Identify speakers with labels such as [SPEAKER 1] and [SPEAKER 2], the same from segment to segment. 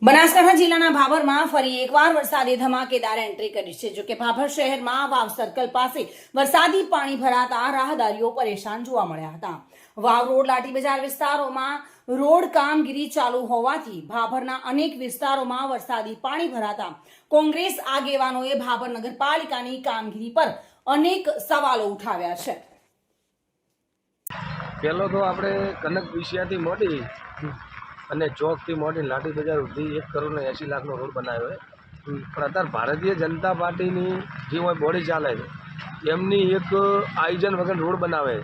[SPEAKER 1] બનાસકાંઠા જિલ્લાના ભાભરમાં ફરી એકવાર વરસાદે ધમાકેદાર એન્ટ્રી કરી છે। જો કે ભાભર શહેરમાં વાવ સર્કલ પાસે વરસાદી પાણી ભરાતા રાહદારીઓ પરેશાન જોવા મળ્યા હતા। વાવ રોડ લાઠી બજાર વિસ્તારોમાં રોડ કામગીરી ચાલુ હોવાથી ભાભરના અનેક વિસ્તારોમાં વરસાદી પાણી ભરાતા કોંગ્રેસ આગેવાનોએ ભાભર નગરપાલિકાની કામગીરી પર અનેક સવાલો ઉઠાવ્યા છે।
[SPEAKER 2] પહેલો તો આપણે કનક વિષયાથી મોટી અને ચોકથી મોટી લાઠી બજાર સુધી 1 કરોડ ને 80 લાખનો રોડ બનાવ્યો છે। પણ અત્યારે ભારતીય જનતા પાર્ટીની જે હોય બોડી ચાલે છે એમની એક આયોજન વગર રોડ બનાવે છે।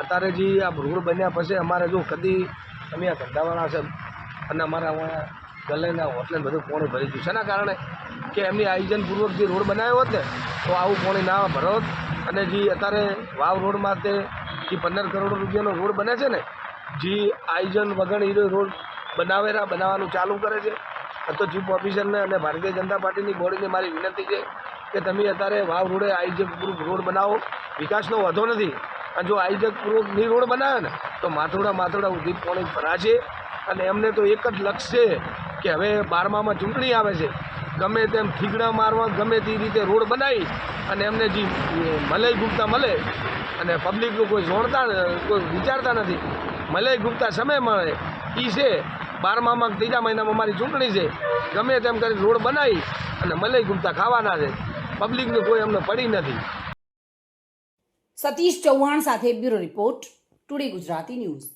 [SPEAKER 2] અત્યારે જે આ રોડ બન્યા પછી અમારે જો કદી અમે આ ધંધાવાળા છે અને અમારા ગલેના હોટલ બધું પાણી ભરી ગયું છે। એના કારણે કે એમની આયોજનપૂર્વક જે રોડ બનાવ્યો હોત ને તો આવું પાણી ના ભરોત। અને જે અત્યારે વાવ રોડમાં તે જે 15 કરોડ રૂપિયાનો રોડ બને છે ને જે આયોજન વગર એ રોડ બનાવવાનું ચાલુ કરે છે। તો ચીફ ઓફિસરને અને ભારતીય જનતા પાર્ટીની બોડીને મારી વિનંતી છે કે તમે અત્યારે વાવ રોડે આયોજકપૂર્વક રોડ બનાવો। વિકાસનો વધો નથી અને જો આયોજકપૂર્વકની રોડ બનાવે ને તો માથોડા સુધી પાણી ભરાશે। અને એમને તો એક જ લક્ષ્ય છે કે હવે 12મામાં ચૂંટણી આવે છે, ગમે તેમ ઠીકડા મારવા ગમે તે રીતે રોડ બનાવી અને એમને જે મલય ગુપ્તા મળે અને પબ્લિકનું કોઈ કોઈ વિચારતા નથી। મલય ગુપ્તા સમય મળે એ છે 12મામાં 3જા મહિનામાં અમારી ચૂંટણી છે, ગમે તેમ કરી રોડ બનાવી અને મલય ગુપ્તા ખાવાના છે। પબ્લિકને કોઈ અમને પડી નથી।
[SPEAKER 1] સતીશ ચૌહાણ સાથે bureau report, today Gujarati news.